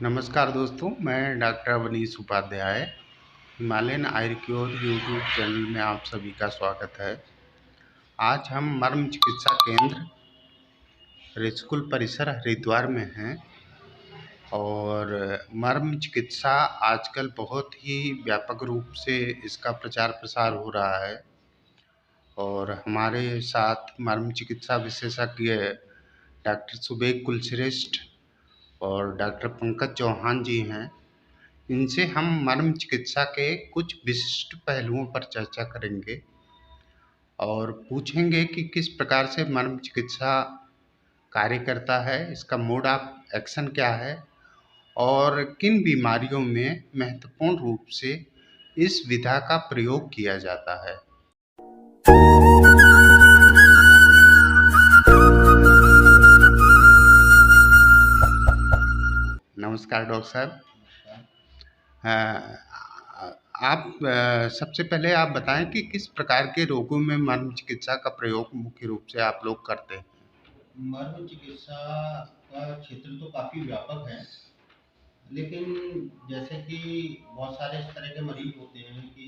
नमस्कार दोस्तों, मैं doctor Avnish Upadhyay. Himalayan Ayurveda YouTube channel में आप सभी का स्वागत है। आज हम मर्म चिकित्सा केंद्र ऋषिकुल परिसर हरिद्वार में हैं और मर्म चिकित्सा आजकल बहुत ही व्यापक रूप से इसका प्रचार प्रसार हो रहा है और हमारे साथ मर्म चिकित्सा विशेषज्ञ डॉक्टर सुबेग कुलश्रेष्ठ और डॉक्टर पंकज चौहान जी हैं। इनसे हम मर्म चिकित्सा के कुछ विशिष्ट पहलुओं पर चर्चा करेंगे और पूछेंगे कि किस प्रकार से मर्म चिकित्सा कार्य करता है, इसका मोड ऑफ एक्शन क्या है और किन बीमारियों में महत्वपूर्ण रूप से इस विधा का प्रयोग किया जाता है। नमस्कार डॉक्टर साहब। आप सबसे पहले आप बताएं कि किस प्रकार के रोगों में मर्म चिकित्सा का प्रयोग मुख्य रूप से आप लोग करते हैं। मर्म चिकित्सा का क्षेत्र तो काफ़ी व्यापक है, लेकिन जैसे कि बहुत सारे इस तरह के मरीज होते हैं कि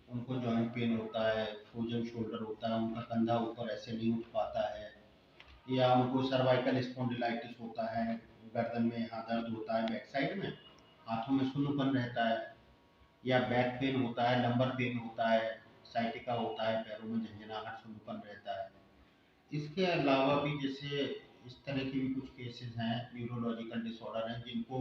उनको जॉइंट पेन होता है, फ्रोजन शोल्डर होता है, उनका कंधा ऊपर ऐसे नहीं उठ पाता है, या उनको सर्वाइकल स्पॉन्डिलाइटिस होता है, गर्दन में यहाँ दर्द होता है, बैक साइड में हाथों में सुन्नपन रहता है, या बैक पेन होता है, लंबर पेन होता है, साइटिका होता है, पैरों में झंझनाहट सुन्नपन रहता है। इसके अलावा भी जैसे इस तरह के भी कुछ केसेस हैं, न्यूरोलॉजिकल डिसऑर्डर हैं, जिनको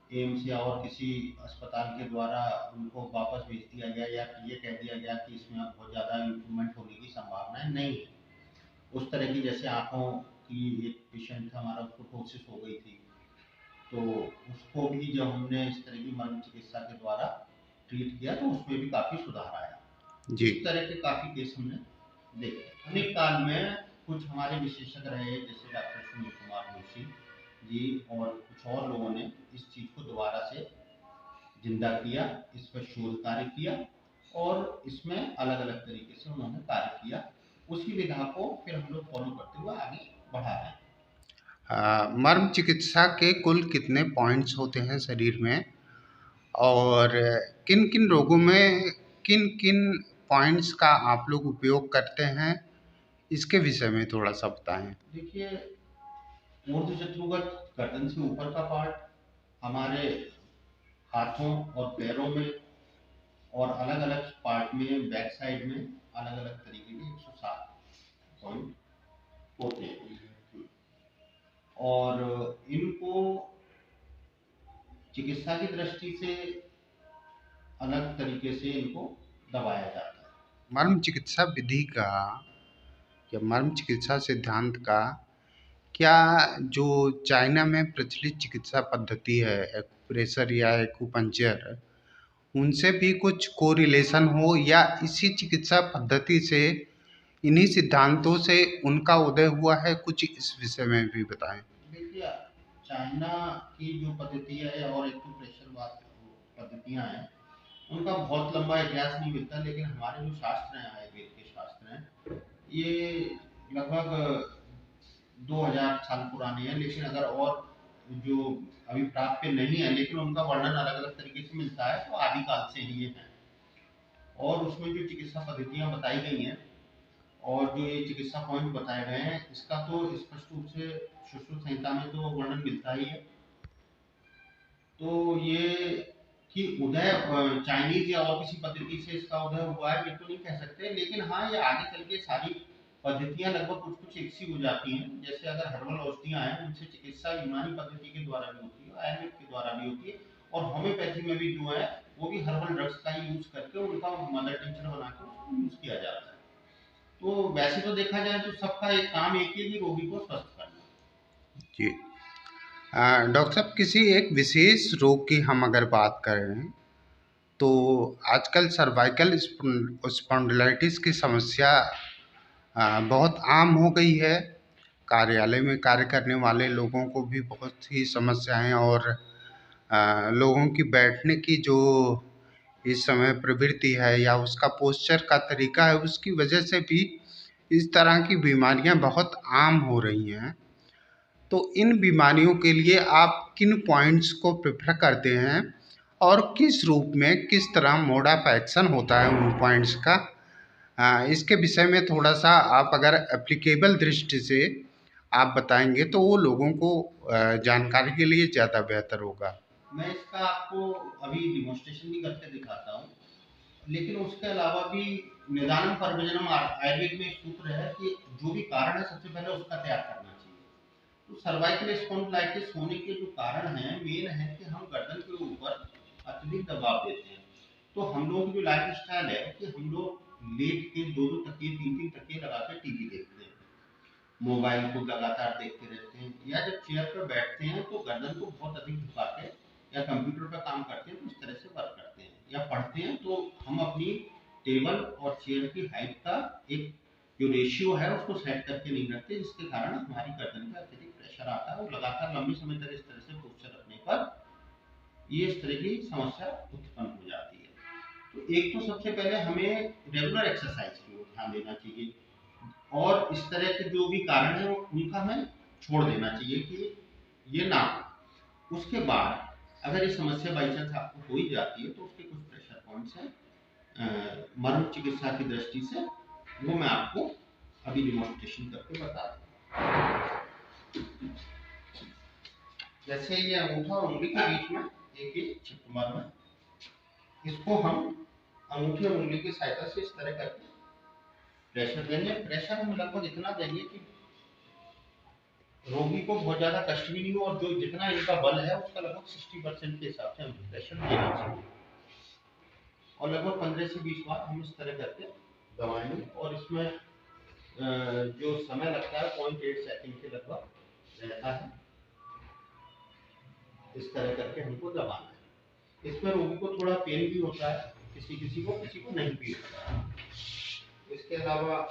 एम्स या और किसी अस्पताल के द्वारा उनको वापस भेज दिया गया या ये कह दिया गया कि इसमें अब बहुत ज़्यादा इम्प्रूवमेंट होने की संभावनाएं नहीं है। उस तरह की जैसे आँखों की एक पेशेंट था हमारा, उसको टोसिस हो गई थी, तो उसको भी जब हमने इस तरह की मर्म चिकित्सा के द्वारा ट्रीट किया तो उसमें भी काफ़ी सुधार आया। जी। इस तरह के काफ़ी केस हमने देखे। आधुनिक काल में कुछ हमारे विशेषज्ञ रहे जैसे डॉक्टर सुनील कुमार जोशी जी और कुछ और लोगों ने इस चीज़ को दोबारा से जिंदा किया, इस पर शोध कार्य किया और इसमें अलग अलग तरीके से उन्होंने कार्य किया। उसी विधा को फिर हम लोग फॉलो करते हुए आगे बढ़ा रहे हैं। मर्म चिकित्सा के कुल कितने पॉइंट्स होते हैं शरीर में और किन किन रोगों में किन किन पॉइंट्स का आप लोग उपयोग करते हैं, इसके विषय में थोड़ा सा बताएं। देखिए, ऊर्ध्व शत्रुगत गर्दन से ऊपर का पार्ट, हमारे हाथों और पैरों में और अलग अलग पार्ट में बैक साइड में अलग अलग तरीके के 107 पॉइंट होते हैं और इनको चिकित्सा की दृष्टि से अलग तरीके से इनको दबाया जाता है। मर्म चिकित्सा विधि का या मर्म चिकित्सा सिद्धांत का क्या जो चाइना में प्रचलित चिकित्सा पद्धति है, एक्यूप्रेशर या एक्यूपंक्चर, उनसे भी कुछ कोरिलेशन हो या इसी चिकित्सा पद्धति से इन्हीं सिद्धांतों से उनका उदय हुआ है, कुछ इस विषय में भी बताएं। देखिए, चाइना की जो पद्धति है और एक्यूप्रेशर पद्धतियां हैं, उनका बहुत लंबा इतिहास नहीं मिलता, लेकिन हमारे जो शास्त्र हैं, आयुर्वेद के शास्त्र हैं, ये लगभग 2000 साल पुराने हैं। लेकिन अगर और जो अभी प्राप्य नहीं है लेकिन उनका वर्णन अलग अलग तरीके से मिलता है, तो आदिकाल से ही ये है। और उसमें जो चिकित्सा पद्धतियां बताई गई हैं और जो ये चिकित्सा पॉइंट बताए गए हैं, इसका तो स्पष्ट रूप से सुश्रुत संहिता में तो वर्णन मिलता ही है। तो ये कि उदय चाइनीज या और किसी पद्धति से इसका उदय हुआ है, बिल्कुल नहीं कह सकते, लेकिन हाँ, ये आगे चल के सारी पद्धतियां लगभग कुछ कुछ एक सी हो जाती हैं। जैसे अगर हर्बल औषधियां हैं, उनसे चिकित्सा यूनानी पद्धति के द्वारा भी होती है, आयुर्वेद के द्वारा भी होती है, और होम्योपैथी में भी जो है वो भी हर्बल ड्रग्स का ही यूज करके उनका मदर टिंचर बना के उसको यूज किया जाता है। तो वैसे तो देखा जाए तो सबका एक काम एक ही है कि रोगी को स्वस्थ करना। जी। डॉक्टर साहब, किसी एक विशेष रोग की हम अगर बात करें तो आजकल सर्वाइकल स्पॉन्डिलाइटिस की समस्या बहुत आम हो गई है। कार्यालय में कार्य करने वाले लोगों को भी बहुत ही समस्याएं और लोगों की बैठने की जो इस समय प्रवृत्ति है या उसका पोस्चर का तरीका है, उसकी वजह से भी इस तरह की बीमारियां बहुत आम हो रही हैं। तो इन बीमारियों के लिए आप किन पॉइंट्स को प्रेफर करते हैं और किस रूप में किस तरह मोड ऑफ एक्शन होता है उन पॉइंट्स का? इसके विषय में थोड़ा-सा आप अगर एप्लीकेबल दृष्टि से आप बताएँगे तो वो लोगों को जानकारी के लिए ज़्यादा बेहतर होगा। मैं इसका आपको अभी डिमॉन्स्ट्रेशन भी करके दिखाता हूँ। लेकिन उसके अलावा भी निदानम प्रयोजनम आयुर्वेद में एक सूत्र है कि जो भी कारण है सबसे पहले उसका त्याग करना चाहिए। तो सर्वाइकल स्पॉन्डिलाइटिस होने के जो कारण हैं मेन है कि हम गर्दन के ऊपर अत्यधिक दबाव देते हैं। तो हम लोग की जो लाइफ स्टाइल है कि हम लोग लेट के दो दो तकिए तीन तीन तकिए लगा के टीवी देखते हैं, मोबाइल को लगातार देखते रहते हैं, या जब चेयर पर बैठते हैं तो गर्दन को बहुत अधिक झुका के या कंप्यूटर पर काम करते हैं तो इस तरह से वर्क करते हैं, या पढ़ते हैं तो हम अपनी टेबल और चेयर की हाइट का एक जो रेशियो है उसको सेट करके नहीं रखते, जिसके कारण हमारी गर्दन पर अत्यधिक प्रेशर आता है और लगातार लंबे समय तक इस तरह से पोस्चर रखने पर ये इस तरह की समस्या उत्पन्न हो जाती है। तो एक तो सबसे पहले हमें रेगुलर एक्सरसाइज की ओर ध्यान देना चाहिए और इस तरह के जो भी कारण है उनका हमें छोड़ देना चाहिए कि ये ना हो। उसके बाद अगर ये समस्या बाई चांस आपको हो ही जाती है तो उसके कुछ प्रेशर पॉइंट्स हैं मर्म चिकित्सा की दृष्टि से, वो मैं आपको अभी डिमॉन्स्ट्रेशन करके बता दूँ। जैसे ये अंगूठा और उंगली के बीच में एक एक चिप मर्म है, इसको हम अंगूठी और उंगली की सहायता से इस तरह करके प्रेशर देंगे। प्रेशर हम लगभग इतना देंगे कि रोगी को बहुत ज्यादा कष्ट भी नहीं हो और जो जितना इनका बल है उसका लगभग 60% के हिसाब से हमें प्रेशर देना चाहिए और लगभग 15 से 20 बार हम इस तरह करके दबाएंगे और इसमें जो समय लगता है 0.8 सेकंड के लगभग रहता है। इस तरह करके हमको दबाना है। इसमें रोगी को थोड़ा पेन भी होता है, किसी को नहीं भी होता है। इसके अलावा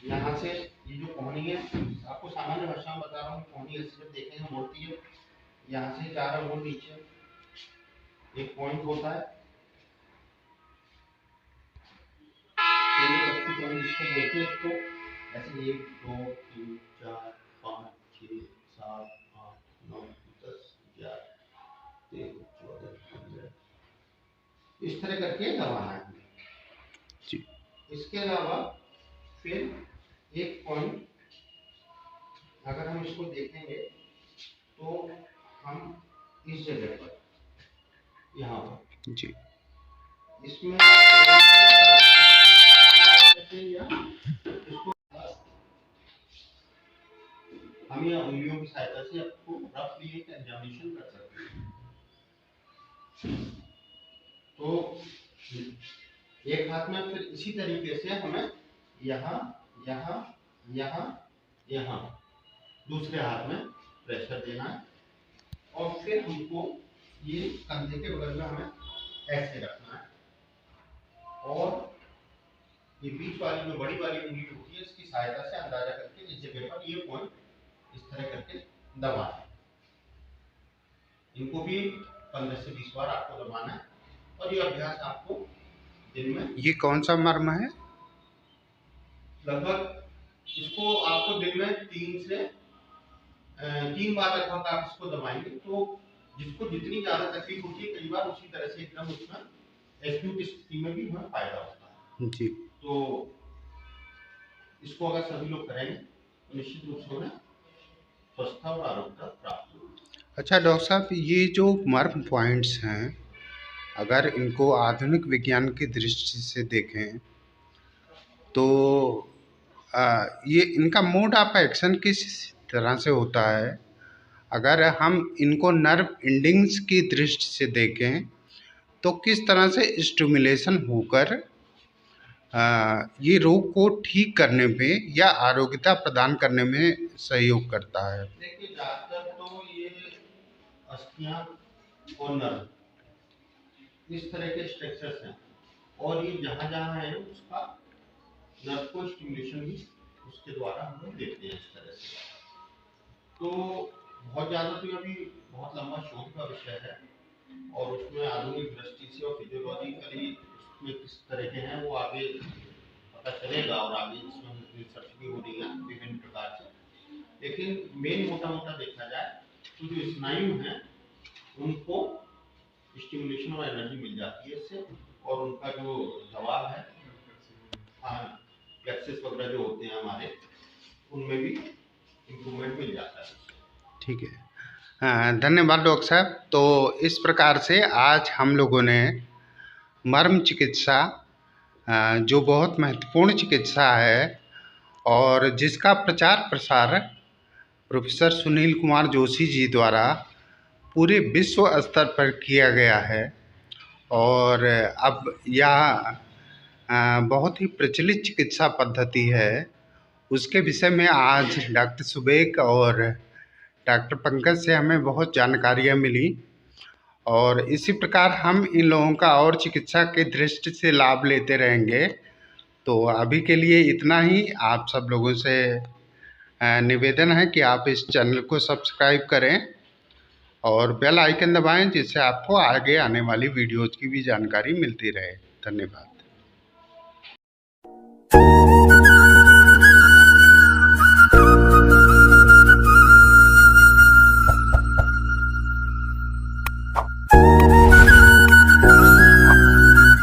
यहाँ से ये जो कोहनी है, आपको सामान्य भाषा में बता रहा हूँ, कोहनी ऐसे जब देखेंगे मोड़ती है, यहाँ से 4 अंगुल नीचे एक पॉइंट होता है, जिसको बोलते हैं इसको ऐसे 1 2 3 4 5 6 7 8 9 10 11 13 14 15 इस तरह करके दबाना है। इसके अलावा फिर एक पॉइंट अगर हम इसको देखेंगे तो हम इस जगह पर यहाँ पर जी इसमें हम यह उंगलियों की सहायता से आपको रफली एक एग्जामिनेशन कर सकते हैं। तो एक हाथ में फिर इसी तरीके से हमें यहाँ यहाँ यहाँ यहाँ दूसरे हाथ में प्रेशर देना है और फिर हमको ये कंधे के बगल में हमें ऐसे रखना है और ये बीच वाली जो बड़ी वाली उंगली होती है इसकी सहायता से अंदाजा करके इस जगह पर ये पॉइंट इस तरह करके दबाना है। इनको भी 15 से 20 बार आपको दबाना है और ये अभ्यास आपको दिन में ये कौन सा मर्म है? लगभग इसको आपको दिन में 3 बार लगभग आप इसको दबाएंगे तो जिसको जितनी ज्यादा तकलीफ होती है कई बार उसी तरह से एकदम उसमें एक्यूट स्थिति में भी हमें फायदा होता है। जी तो इसको अगर सभी लोग करेंगे तो निश्चित रूप से उन्हें स्वस्थता और आरोग्य प्राप्त होगी। अच्छा डॉक्टर साहब, ये जो मर्म पॉइंट्स हैं, अगर इनको आधुनिक विज्ञान की दृष्टि से देखें तो ये इनका मोड ऑफ एक्शन किस तरह से होता है? अगर हम इनको नर्व एंडिंग्स की दृष्टि से देखें तो किस तरह से स्टिमुलेशन होकर ये रोग को ठीक करने में या आरोग्यता प्रदान करने में सहयोग करता है? देखिए ज्यादातर तो ये अस्थियां और नर्व इस तरह के स्ट्रक्चर्स हैं और ये जहाँ जहाँ है उसका नर्व को स्टिमुलेशन भी उसके द्वारा हम लोग देते हैं इस तरह से। तो बहुत ज़्यादा तो अभी बहुत लंबा शोध का विषय है और उसमें आधुनिक दृष्टि से और फिजियोलॉजिकली उसमें किस तरह के हैं वो आगे पता चलेगा और आगे इसमें रिसर्च भी हो रही है विभिन्न प्रकार से। लेकिन मेन मोटा मोटा देखा जाए तो जो स्नायु हैं उनको स्टिमुलेशन और एनर्जी मिल जाती है इससे, और उनका जो जवाब है, हाँ, फ्लेक्सेस वगैरह जो होते हैं हमारे, उनमें भी इम्प्रूवमेंट मिल जाता है। ठीक है, धन्यवाद डॉक्टर साहब। तो इस प्रकार से आज हम लोगों ने मर्म चिकित्सा, जो बहुत महत्वपूर्ण चिकित्सा है और जिसका प्रचार प्रसार प्रोफेसर सुनील कुमार जोशी जी द्वारा पूरे विश्व स्तर पर किया गया है, और अब यह बहुत ही प्रचलित चिकित्सा पद्धति है, उसके विषय में आज डॉक्टर सुबेक और डॉक्टर पंकज से हमें बहुत जानकारियाँ मिली, और इसी प्रकार हम इन लोगों का और चिकित्सा के दृष्टि से लाभ लेते रहेंगे। तो अभी के लिए इतना ही। आप सब लोगों से निवेदन है कि आप इस चैनल को सब्सक्राइब करें और बेल आइकन दबाएं, जिससे आपको आगे आने वाली वीडियोज़ की भी जानकारी मिलती रहे। धन्यवाद।